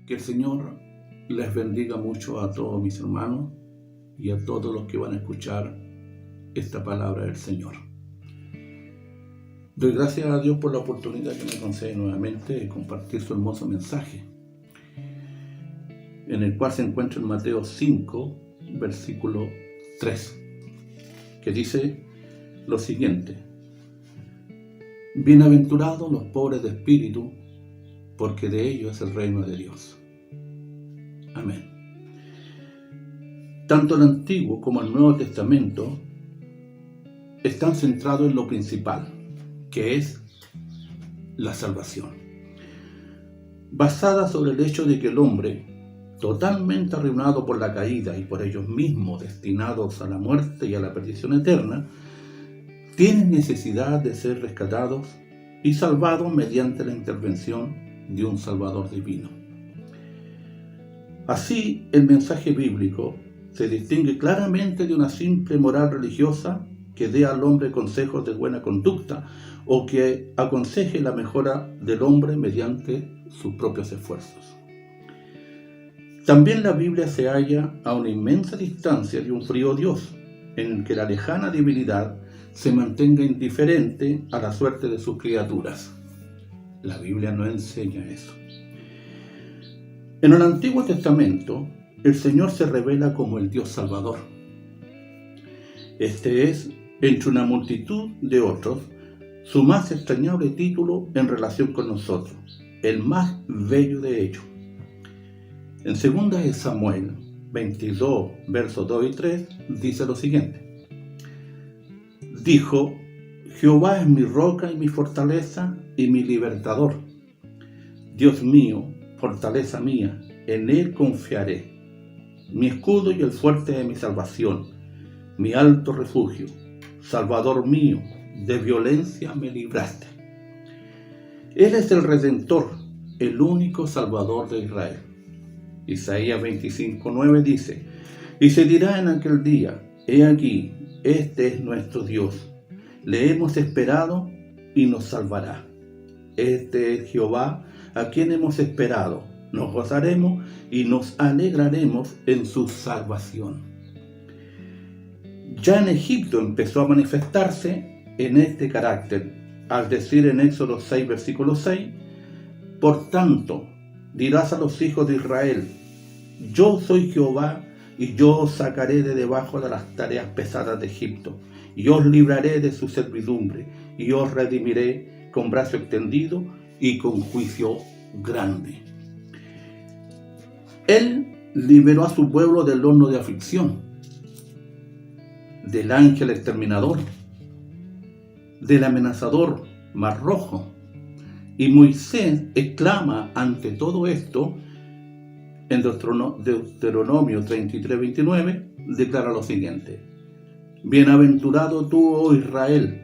Que el Señor les bendiga mucho a todos mis hermanos y a todos los que van a escuchar esta palabra del Señor. Doy gracias a Dios por la oportunidad que me concede nuevamente de compartir su hermoso mensaje, en el cual se encuentra en Mateo 5, versículo 3, que dice lo siguiente: Bienaventurados los pobres de espíritu, porque de ellos es el reino de Dios. Amén. Tanto el Antiguo como el Nuevo Testamento están centrados en lo principal, que es la salvación, basada sobre el hecho de que el hombre, totalmente arruinado por la caída y por ellos mismos destinados a la muerte y a la perdición eterna, tienen necesidad de ser rescatados y salvados mediante la intervención de un Salvador divino. Así, el mensaje bíblico se distingue claramente de una simple moral religiosa que dé al hombre consejos de buena conducta o que aconseje la mejora del hombre mediante sus propios esfuerzos. También la Biblia se halla a una inmensa distancia de un frío Dios, en el que la lejana divinidad se mantenga indiferente a la suerte de sus criaturas. La Biblia no enseña eso. En el Antiguo Testamento, el Señor se revela como el Dios Salvador. Este es, entre una multitud de otros, su más extrañable título en relación con nosotros, el más bello de ellos. En 2 de Samuel 22, versos 2 y 3, dice lo siguiente: Dijo: Jehová es mi roca y mi fortaleza y mi libertador. Dios mío, fortaleza mía, en él confiaré. Mi escudo y el fuerte de mi salvación, mi alto refugio, Salvador mío, de violencia me libraste. Él es el Redentor, el único Salvador de Israel. Isaías 25:9 dice: Y se dirá en aquel día: He aquí, este es nuestro Dios, le hemos esperado y nos salvará. Este es Jehová, a quien hemos esperado, nos gozaremos y nos alegraremos en su salvación. Ya en Egipto empezó a manifestarse en este carácter, al decir en Éxodo 6, versículo 6: Por tanto, dirás a los hijos de Israel: Yo soy Jehová, y yo os sacaré de debajo de las tareas pesadas de Egipto, y os libraré de su servidumbre, y os redimiré con brazo extendido y con juicio grande. Él liberó a su pueblo del horno de aflicción, del ángel exterminador, del amenazador Mar Rojo. Y Moisés exclama ante todo esto, en Deuteronomio 33:29, declara lo siguiente: Bienaventurado tú, oh Israel,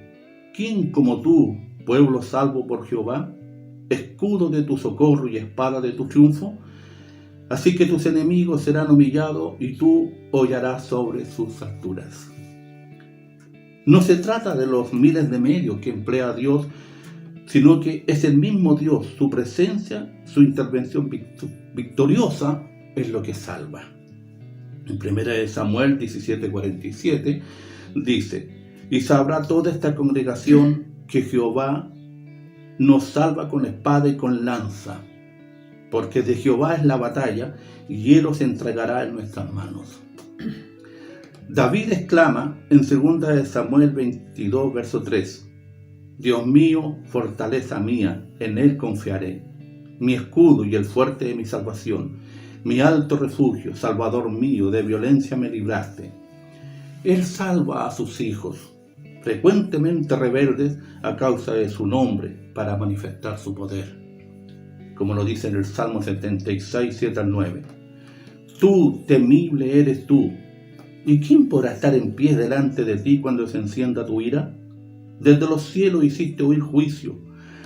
¿quién como tú, pueblo salvo por Jehová, escudo de tu socorro y espada de tu triunfo? Así que tus enemigos serán humillados y tú hollarás sobre sus alturas. No se trata de los miles de medios que emplea Dios, sino que es el mismo Dios, su presencia, su intervención victoriosa es lo que salva. En 1 Samuel 17:47 dice: Y sabrá toda esta congregación que Jehová nos salva con espada y con lanza, porque de Jehová es la batalla, y él os entregará en nuestras manos. David exclama en 2 Samuel 22, verso 3: Dios mío, fortaleza mía, en él confiaré, mi escudo y el fuerte de mi salvación, mi alto refugio, Salvador mío, de violencia me libraste. Él salva a sus hijos, frecuentemente rebeldes a causa de su nombre, para manifestar su poder. Como lo dice en el Salmo 76, 7 al 9. Tú, temible eres tú, ¿y quién podrá estar en pie delante de ti cuando se encienda tu ira? Desde los cielos hiciste oír juicio,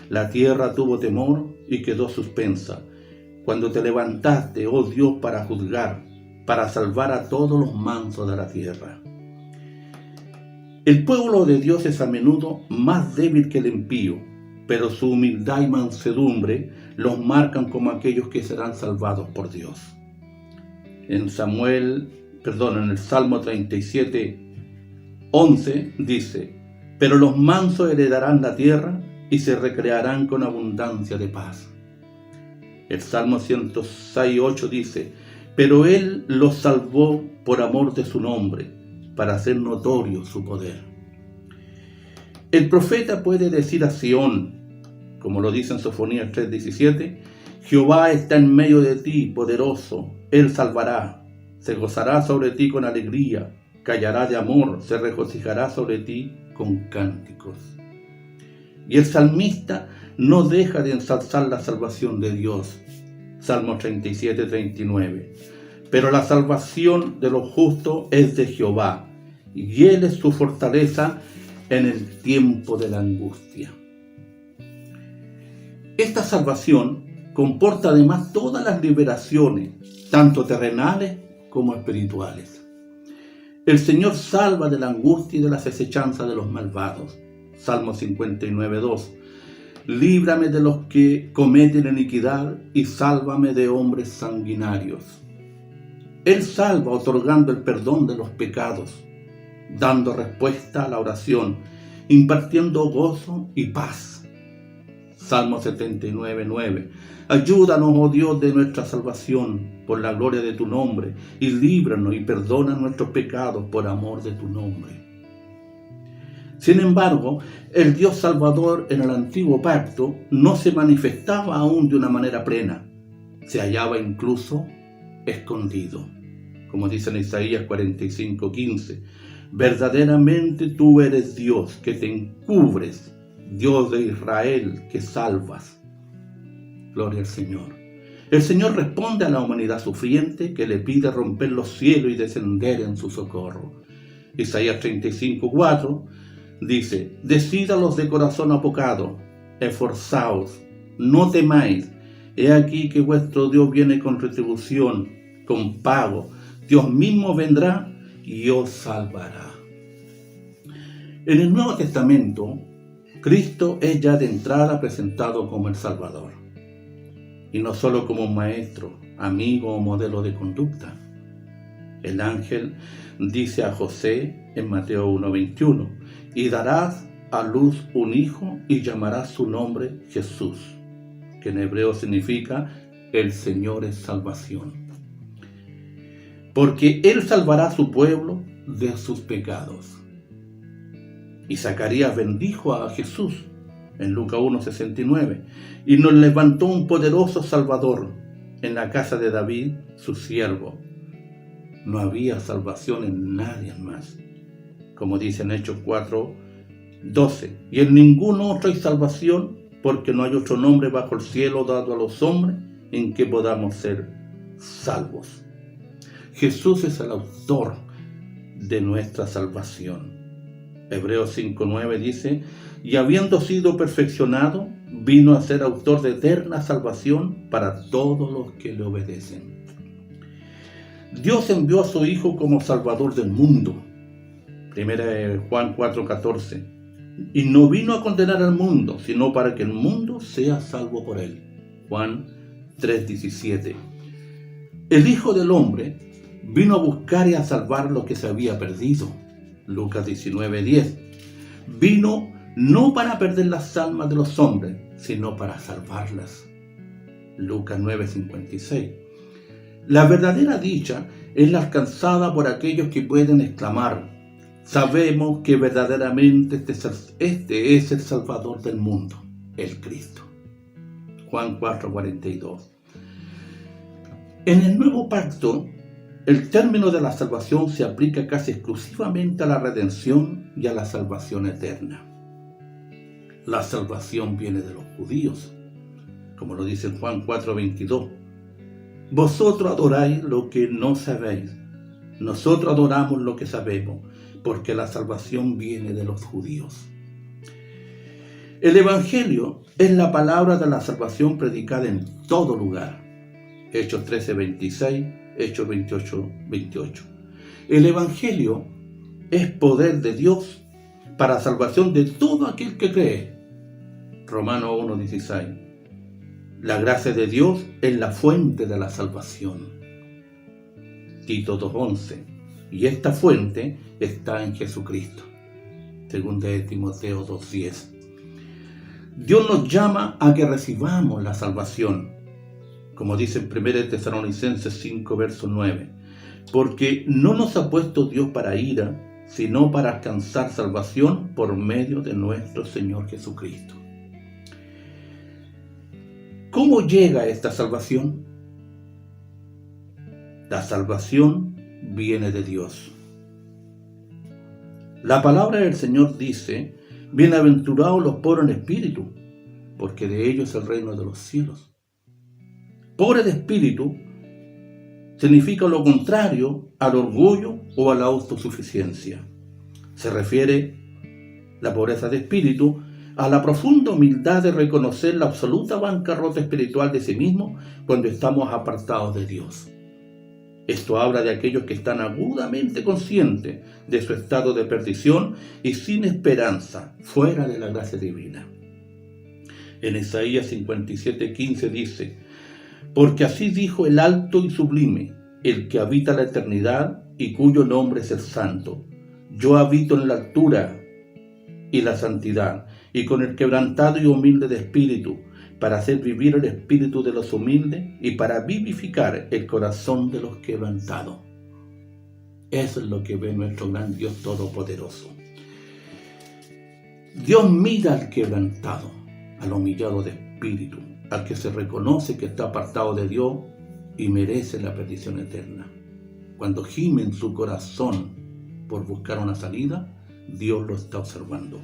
la tierra tuvo temor y quedó suspensa, cuando te levantaste, oh Dios, para juzgar, para salvar a todos los mansos de la tierra. El pueblo de Dios es a menudo más débil que el impío, pero su humildad y mansedumbre los marcan como aquellos que serán salvados por Dios. En el Salmo 37:11 dice: pero los mansos heredarán la tierra y se recrearán con abundancia de paz. El Salmo 106:8 dice: pero Él los salvó por amor de su nombre, para hacer notorio su poder. El profeta puede decir a Sión, como lo dice en Sofonías 3:17: Jehová está en medio de ti, poderoso, Él salvará, se gozará sobre ti con alegría, callará de amor, se regocijará sobre ti con cánticos. Y el salmista no deja de ensalzar la salvación de Dios. Salmo 37:39. Pero la salvación de los justos es de Jehová, y Él es su fortaleza en el tiempo de la angustia. Esta salvación comporta además todas las liberaciones, tanto terrenales como espirituales. El Señor salva de la angustia y de las asechanzas de los malvados. Salmo 59:2. Líbrame de los que cometen iniquidad y sálvame de hombres sanguinarios. Él salva otorgando el perdón de los pecados, dando respuesta a la oración, impartiendo gozo y paz. Salmo 79:9. Ayúdanos, oh Dios de nuestra salvación, por la gloria de tu nombre, y líbranos y perdona nuestros pecados por amor de tu nombre. Sin embargo, el Dios Salvador en el antiguo pacto no se manifestaba aún de una manera plena. Se hallaba incluso escondido. Como dice en Isaías 45:15, verdaderamente tú eres Dios que te encubres, Dios de Israel que salvas. Gloria al Señor. El Señor responde a la humanidad sufriente que le pide romper los cielos y descender en su socorro. Isaías 35:4 dice: decídalos de corazón apocado, esforzaos, no temáis, he aquí que vuestro Dios viene con retribución, con pago, Dios mismo vendrá y os salvará. En el Nuevo Testamento, Cristo es ya de entrada presentado como el Salvador, y no solo como un maestro, amigo o modelo de conducta. El ángel dice a José en Mateo 1:21: y darás a luz un hijo y llamarás su nombre Jesús, que en hebreo significa el Señor es salvación. Porque Él salvará a su pueblo de sus pecados. Y Zacarías bendijo a Jesús en Lucas 1:69, y nos levantó un poderoso Salvador en la casa de David, su siervo. No había salvación en nadie más, como dice en Hechos 4:12, y en ningún otro hay salvación, porque no hay otro nombre bajo el cielo dado a los hombres en que podamos ser salvos. Jesús es el autor de nuestra salvación. Hebreos 5:9 dice: y habiendo sido perfeccionado, vino a ser autor de eterna salvación para todos los que le obedecen. Dios envió a su Hijo como Salvador del mundo. Primera de Juan 4:14. Y no vino a condenar al mundo, sino para que el mundo sea salvo por él. Juan 3:17. El Hijo del Hombre vino a buscar y a salvar lo que se había perdido. Lucas 19:10. Vino no para perder las almas de los hombres, sino para salvarlas. Lucas 9:56. La verdadera dicha es la alcanzada por aquellos que pueden exclamar: sabemos que verdaderamente este es el Salvador del mundo, el Cristo. Juan 4:42. En el Nuevo Pacto, el término de la salvación se aplica casi exclusivamente a la redención y a la salvación eterna. La salvación viene de los judíos, como lo dice en Juan 4:22. Vosotros adoráis lo que no sabéis, nosotros adoramos lo que sabemos, porque la salvación viene de los judíos. El Evangelio es la palabra de la salvación predicada en todo lugar. Hechos 13:26, Hechos 28:28. El Evangelio es poder de Dios para salvación de todo aquel que cree. Romanos 1:16. La gracia de Dios es la fuente de la salvación. Tito 2:11. Y esta fuente está en Jesucristo. Segunda de Timoteo 2:10. Dios nos llama a que recibamos la salvación, como dice en 1 Tesalonicenses 5, verso 9, porque no nos ha puesto Dios para ira, sino para alcanzar salvación por medio de nuestro Señor Jesucristo. ¿Cómo llega esta salvación? La salvación viene de Dios. La palabra del Señor dice: bienaventurados los pobres en espíritu, porque de ellos es el reino de los cielos. Pobre de espíritu significa lo contrario al orgullo o a la autosuficiencia. Se refiere la pobreza de espíritu a la profunda humildad de reconocer la absoluta bancarrota espiritual de sí mismo cuando estamos apartados de Dios. Esto habla de aquellos que están agudamente conscientes de su estado de perdición y sin esperanza, fuera de la gracia divina. En Isaías 57:15 dice: porque así dijo el alto y sublime, el que habita la eternidad y cuyo nombre es el Santo. Yo habito en la altura y la santidad, y con el quebrantado y humilde de espíritu, para hacer vivir el espíritu de los humildes y para vivificar el corazón de los quebrantados. Eso es lo que ve nuestro gran Dios Todopoderoso. Dios mira al quebrantado, al humillado de espíritu, al que se reconoce que está apartado de Dios y merece la perdición eterna. Cuando gime en su corazón por buscar una salida, Dios lo está observando.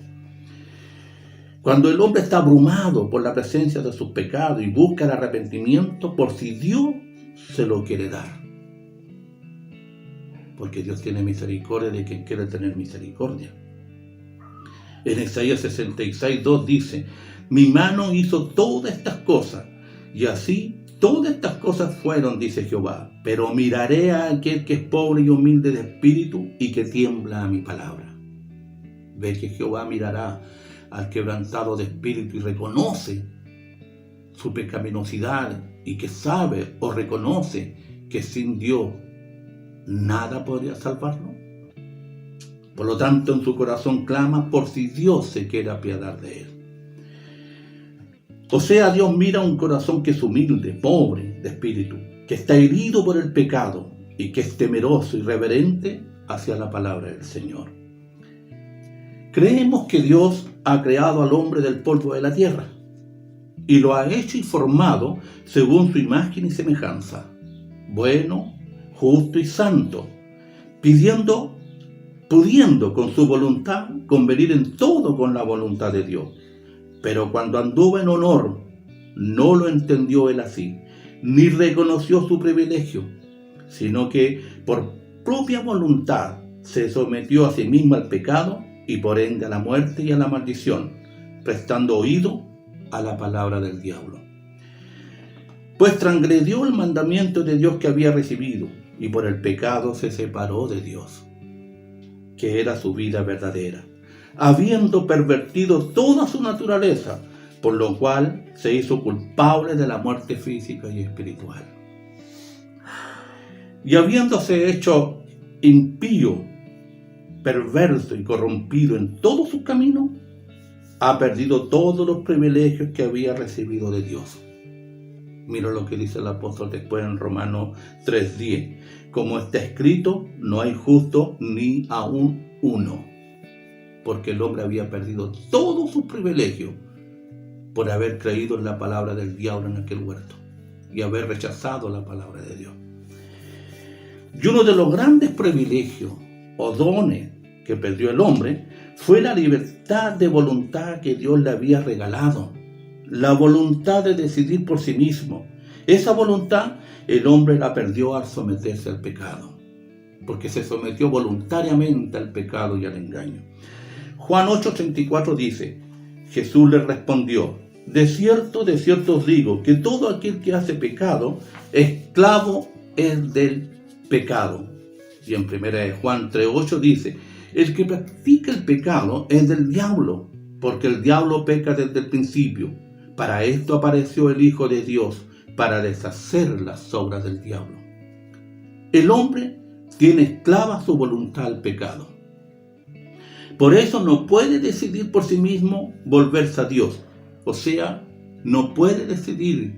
Cuando el hombre está abrumado por la presencia de sus pecados y busca el arrepentimiento, por si Dios se lo quiere dar. Porque Dios tiene misericordia de quien quiere tener misericordia. En Isaías 66:2 dice: mi mano hizo todas estas cosas, y así todas estas cosas fueron, dice Jehová. Pero miraré a aquel que es pobre y humilde de espíritu y que tiembla a mi palabra. Ve que Jehová mirará al quebrantado de espíritu y reconoce su pecaminosidad y que sabe o reconoce que sin Dios nada podría salvarlo. Por lo tanto, en su corazón clama por si Dios se quiere apiadar de él. O sea, Dios mira un corazón que es humilde, pobre de espíritu, que está herido por el pecado y que es temeroso y reverente hacia la palabra del Señor. Creemos que Dios ha creado al hombre del polvo de la tierra y lo ha hecho y formado según su imagen y semejanza, bueno, justo y santo, pudiendo con su voluntad convenir en todo con la voluntad de Dios. Pero cuando anduvo en honor, no lo entendió él así, ni reconoció su privilegio, sino que por propia voluntad se sometió a sí mismo al pecado y por ende a la muerte y a la maldición, prestando oído a la palabra del diablo. Pues transgredió el mandamiento de Dios que había recibido y por el pecado se separó de Dios, que era su vida verdadera, habiendo pervertido toda su naturaleza, por lo cual se hizo culpable de la muerte física y espiritual. Y habiéndose hecho impío, perverso y corrompido en todos sus caminos, ha perdido todos los privilegios que había recibido de Dios. Mira lo que dice el apóstol después en Romanos 3:10. Como está escrito, no hay justo ni aún uno. Porque el hombre había perdido todos sus privilegios por haber creído en la palabra del diablo en aquel huerto y haber rechazado la palabra de Dios. Y uno de los grandes privilegios o dones que perdió el hombre fue la libertad de voluntad que Dios le había regalado, la voluntad de decidir por sí mismo. Esa voluntad el hombre la perdió al someterse al pecado, porque se sometió voluntariamente al pecado y al engaño. Juan 8:34 dice: Jesús le respondió: de cierto os digo, que todo aquel que hace pecado, esclavo es del pecado. Y en 1 Juan 3:8 dice: el que practica el pecado es del diablo, porque el diablo peca desde el principio. Para esto apareció el Hijo de Dios, para deshacer las obras del diablo. El hombre tiene esclava su voluntad al pecado. Por eso no puede decidir por sí mismo volverse a Dios. O sea, no puede decidir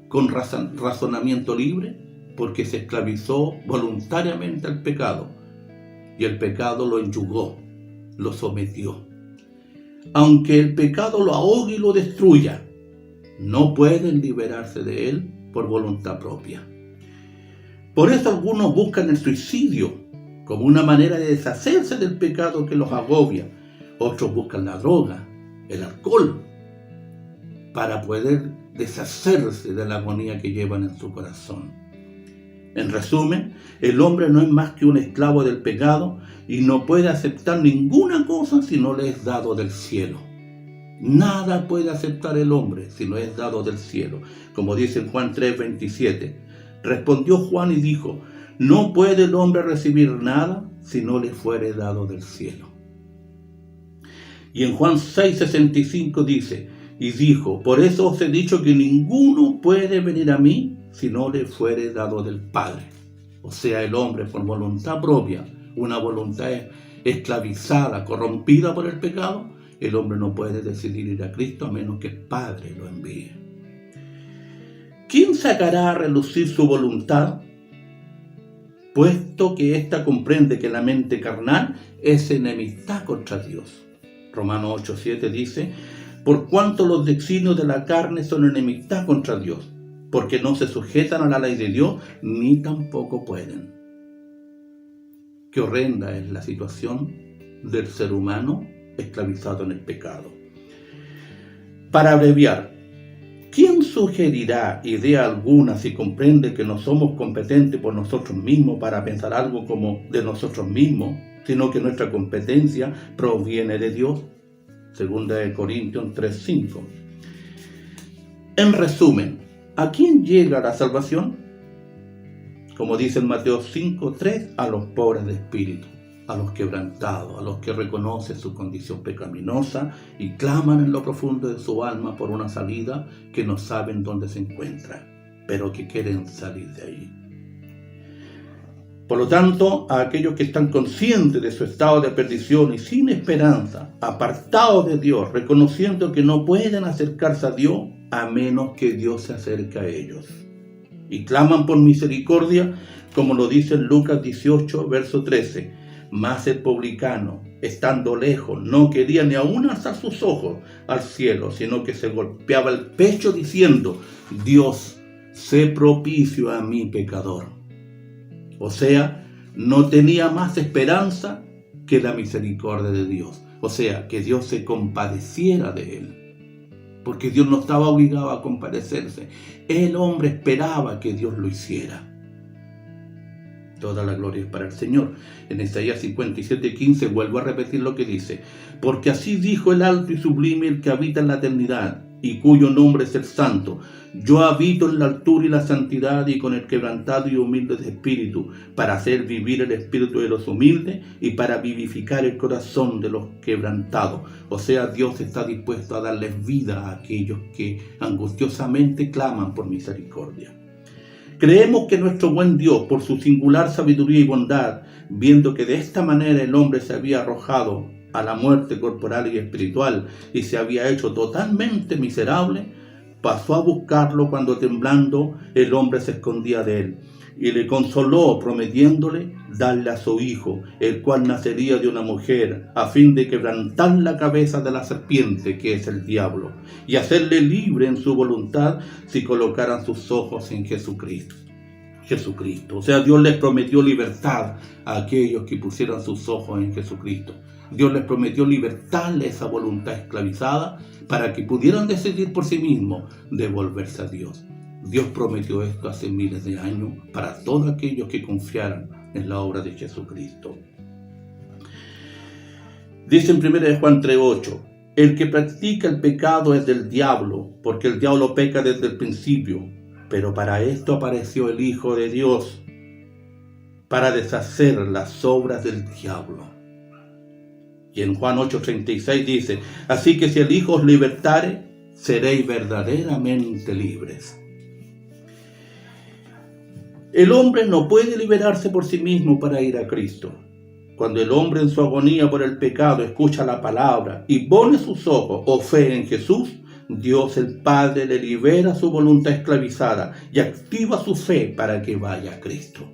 con razonamiento libre, porque se esclavizó voluntariamente al pecado. Y el pecado lo enyugó, lo sometió. Aunque el pecado lo ahogue y lo destruya, no pueden liberarse de él por voluntad propia. Por eso algunos buscan el suicidio como una manera de deshacerse del pecado que los agobia. Otros buscan la droga, el alcohol, para poder deshacerse de la agonía que llevan en su corazón. En resumen, el hombre no es más que un esclavo del pecado y no puede aceptar ninguna cosa si no le es dado del cielo. Nada puede aceptar el hombre si no es dado del cielo. Como dice en Juan 3:27, respondió Juan y dijo, no puede el hombre recibir nada si no le fuere dado del cielo. Y en Juan 6:65 dice, y dijo, por eso os he dicho que ninguno puede venir a mí si no le fuere dado del Padre. O sea, el hombre por voluntad propia, una voluntad esclavizada, corrompida por el pecado, el hombre no puede decidir ir a Cristo a menos que el Padre lo envíe. ¿Quién sacará a relucir su voluntad? Puesto que ésta comprende que la mente carnal es enemistad contra Dios. Romanos 8:7 dice, por cuanto los designios de la carne son enemistad contra Dios, porque no se sujetan a la ley de Dios, ni tampoco pueden. Qué horrenda es la situación del ser humano esclavizado en el pecado. Para abreviar, ¿quién sugerirá idea alguna si comprende que no somos competentes por nosotros mismos para pensar algo como de nosotros mismos, sino que nuestra competencia proviene de Dios? Segunda de Corintios 3:5. En resumen, ¿a quién llega la salvación? Como dice en Mateo 5:3, a los pobres de espíritu, a los quebrantados, a los que reconocen su condición pecaminosa y claman en lo profundo de su alma por una salida que no saben dónde se encuentra, pero que quieren salir de ahí. Por lo tanto, a aquellos que están conscientes de su estado de perdición y sin esperanza, apartados de Dios, reconociendo que no pueden acercarse a Dios a menos que Dios se acerque a ellos. Y claman por misericordia, como lo dice en Lucas 18, verso 13. Mas el publicano, estando lejos, no quería ni aún alzar sus ojos al cielo, sino que se golpeaba el pecho diciendo, Dios, sé propicio a mi pecador. O sea, no tenía más esperanza que la misericordia de Dios. O sea, que Dios se compadeciera de él. Porque Dios no estaba obligado a compadecerse. El hombre esperaba que Dios lo hiciera. Toda la gloria es para el Señor. En Isaías 57:15 vuelvo a repetir lo que dice. Porque así dijo el alto y sublime el que habita en la eternidad, y cuyo nombre es el Santo. Yo habito en la altura y la santidad y con el quebrantado y humilde de espíritu, para hacer vivir el espíritu de los humildes y para vivificar el corazón de los quebrantados. O sea, Dios está dispuesto a darles vida a aquellos que angustiosamente claman por misericordia. Creemos que nuestro buen Dios, por su singular sabiduría y bondad, viendo que de esta manera el hombre se había arrojado a la muerte corporal y espiritual y se había hecho totalmente miserable, pasó a buscarlo cuando temblando el hombre se escondía de él y le consoló prometiéndole darle a su hijo, el cual nacería de una mujer, a fin de quebrantar la cabeza de la serpiente que es el diablo y hacerle libre en su voluntad si colocaran sus ojos en Jesucristo. O sea, Dios les prometió libertad a aquellos que pusieran sus ojos en Jesucristo. Dios les prometió libertarle esa voluntad esclavizada para que pudieran decidir por sí mismos devolverse a Dios. Dios prometió esto hace miles de años para todos aquellos que confiaran en la obra de Jesucristo. Dice en 1 Juan 3:8, el que practica el pecado es del diablo, porque el diablo peca desde el principio, pero para esto apareció el Hijo de Dios, para deshacer las obras del diablo. Y en Juan 8:36 dice, así que si el Hijo os libertare, seréis verdaderamente libres. El hombre no puede liberarse por sí mismo para ir a Cristo. Cuando el hombre en su agonía por el pecado escucha la palabra y pone sus ojos o fe en Jesús, Dios el Padre le libera su voluntad esclavizada y activa su fe para que vaya a Cristo.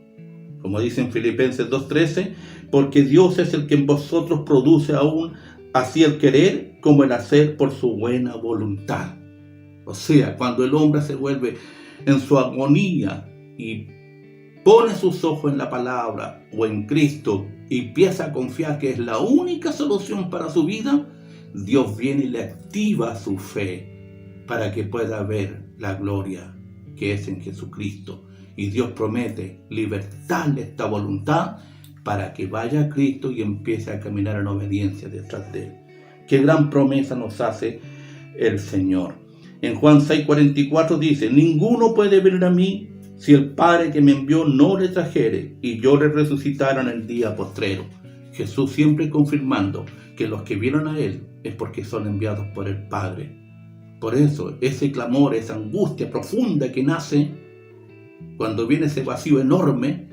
Como dice en Filipenses 2:13, porque Dios es el que en vosotros produce aún así el querer como el hacer por su buena voluntad. O sea, cuando el hombre se vuelve en su agonía y pone sus ojos en la palabra o en Cristo y empieza a confiar que es la única solución para su vida, Dios viene y le activa su fe para que pueda ver la gloria que es en Jesucristo. Y Dios promete libertarle esta voluntad para que vaya a Cristo y empiece a caminar en obediencia detrás de Él. Qué gran promesa nos hace el Señor. En Juan 6:44 dice, ninguno puede venir a mí si el Padre que me envió no le trajere y yo le resucitara en el día postrero. Jesús siempre confirmando que los que vienen a Él es porque son enviados por el Padre. Por eso, ese clamor, esa angustia profunda que nace cuando viene ese vacío enorme,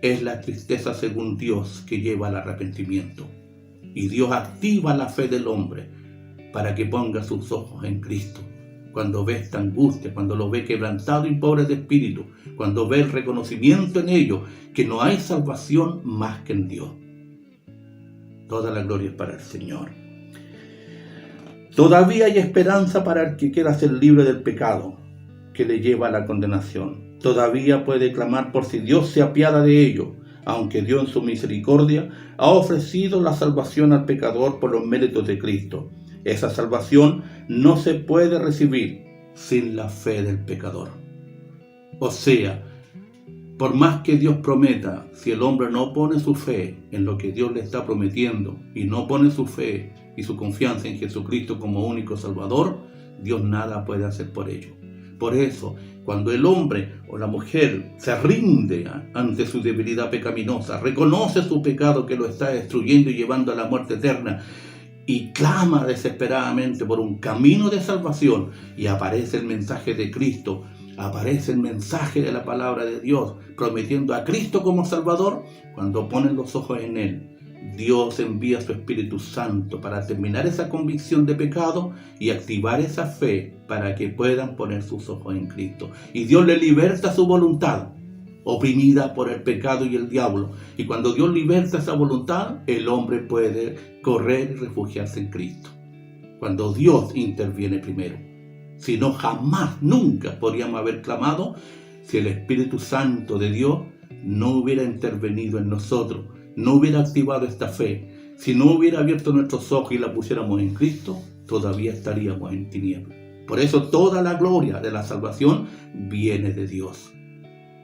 es la tristeza según Dios que lleva al arrepentimiento. Y Dios activa la fe del hombre para que ponga sus ojos en Cristo. Cuando ve esta angustia, cuando lo ve quebrantado y pobre de espíritu, cuando ve el reconocimiento en ello, que no hay salvación más que en Dios. Toda la gloria es para el Señor. Todavía hay esperanza para el que quiera ser libre del pecado que le lleva a la condenación. Todavía puede clamar por si Dios se apiada de ello, aunque Dios en su misericordia ha ofrecido la salvación al pecador por los méritos de Cristo. Esa salvación no se puede recibir sin la fe del pecador. O sea, por más que Dios prometa, si el hombre no pone su fe en lo que Dios le está prometiendo y no pone su fe y su confianza en Jesucristo como único Salvador, Dios nada puede hacer por ello. Por eso, cuando el hombre o la mujer se rinde ante su debilidad pecaminosa, reconoce su pecado que lo está destruyendo y llevando a la muerte eterna, y clama desesperadamente por un camino de salvación, y aparece el mensaje de Cristo, aparece el mensaje de la palabra de Dios, prometiendo a Cristo como Salvador, cuando ponen los ojos en Él, Dios envía su Espíritu Santo para terminar esa convicción de pecado y activar esa fe para que puedan poner sus ojos en Cristo. Y Dios le liberta su voluntad, oprimida por el pecado y el diablo. Y cuando Dios liberta esa voluntad, el hombre puede correr y refugiarse en Cristo. Cuando Dios interviene primero. Si no, jamás, nunca podríamos haber clamado si el Espíritu Santo de Dios no hubiera intervenido en nosotros, no hubiera activado esta fe. Si no hubiera abierto nuestros ojos y la pusiéramos en Cristo, todavía estaríamos en tinieblas. Por eso toda la gloria de la salvación viene de Dios,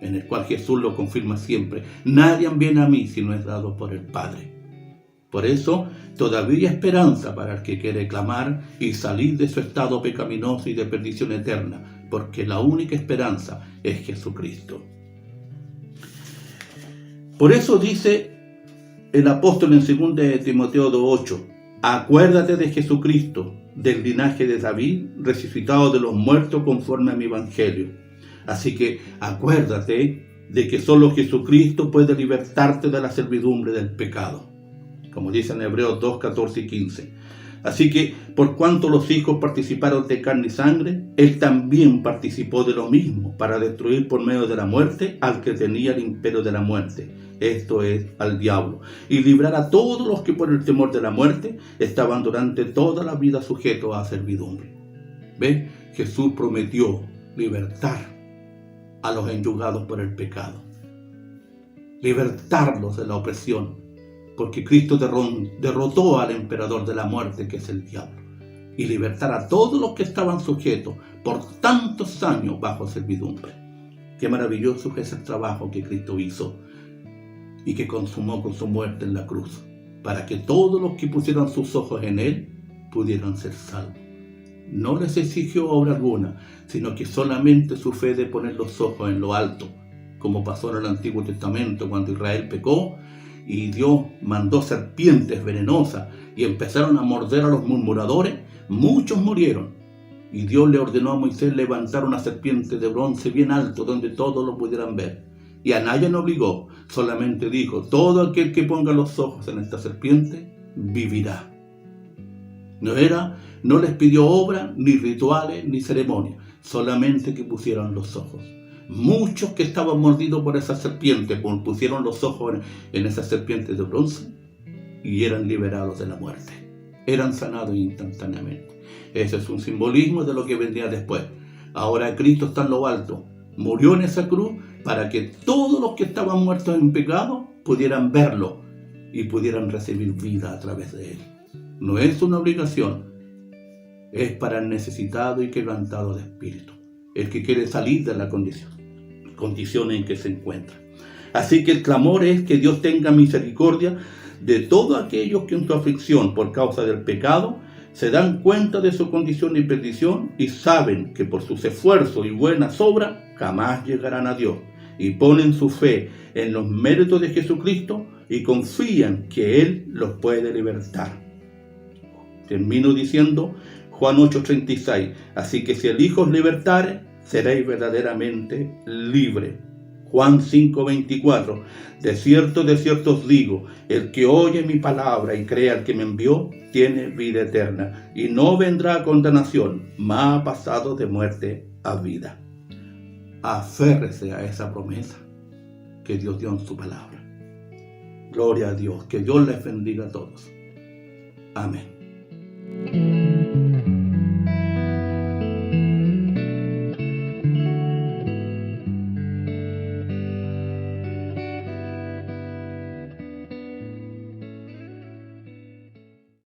en el cual Jesús lo confirma siempre. Nadie viene a mí si no es dado por el Padre. Por eso todavía hay esperanza para el que quiere clamar y salir de su estado pecaminoso y de perdición eterna, porque la única esperanza es Jesucristo. Por eso dice el apóstol en 2 Timoteo 2:8, acuérdate de Jesucristo, del linaje de David, resucitado de los muertos conforme a mi evangelio. Así que acuérdate de que solo Jesucristo puede libertarte de la servidumbre del pecado, como dice en Hebreos 2, 14 y 15. Así que, por cuanto los hijos participaron de carne y sangre, Él también participó de lo mismo, para destruir por medio de la muerte al que tenía el imperio de la muerte, esto es, al diablo, y librar a todos los que por el temor de la muerte estaban durante toda la vida sujetos a servidumbre. ¿Ven? Jesús prometió libertar a los enyugados por el pecado, libertarlos de la opresión, porque Cristo derrotó al emperador de la muerte, que es el diablo, y libertar a todos los que estaban sujetos por tantos años bajo servidumbre. Qué maravilloso es el trabajo que Cristo hizo y que consumó con su muerte en la cruz, para que todos los que pusieran sus ojos en Él pudieran ser salvos. No les exigió obra alguna, sino que solamente su fe de poner los ojos en lo alto, como pasó en el Antiguo Testamento cuando Israel pecó, y Dios mandó serpientes venenosas y empezaron a morder a los murmuradores, muchos murieron. Y Dios le ordenó a Moisés levantar una serpiente de bronce bien alto donde todos lo pudieran ver. Y a nadie no obligó, solamente dijo: todo aquel que ponga los ojos en esta serpiente vivirá. No les pidió obras, ni rituales, ni ceremonias, solamente que pusieran los ojos. Muchos que estaban mordidos por esa serpiente pusieron los ojos en esa serpiente de bronce y eran liberados de la muerte. Eran sanados instantáneamente. Ese es un simbolismo de lo que vendría después. Ahora Cristo está en lo alto. Murió en esa cruz para que todos los que estaban muertos en pecado pudieran verlo y pudieran recibir vida a través de él. No es una obligación, es para el necesitado y quebrantado de espíritu, el que quiere salir de la condición en que se encuentra. Así que el clamor es que Dios tenga misericordia de todos aquellos que en su aflicción por causa del pecado se dan cuenta de su condición y perdición y saben que por sus esfuerzos y buenas obras jamás llegarán a Dios, y ponen su fe en los méritos de Jesucristo y confían que Él los puede libertar. Termino diciendo Juan 8:36, así que si el Hijo os libertare, seréis verdaderamente libres. Juan 5:24, de cierto os digo, el que oye mi palabra y cree al que me envió, tiene vida eterna, y no vendrá a condenación, mas ha pasado de muerte a vida. Aférrese a esa promesa que Dios dio en su palabra. Gloria a Dios, que Dios les bendiga a todos. Amén.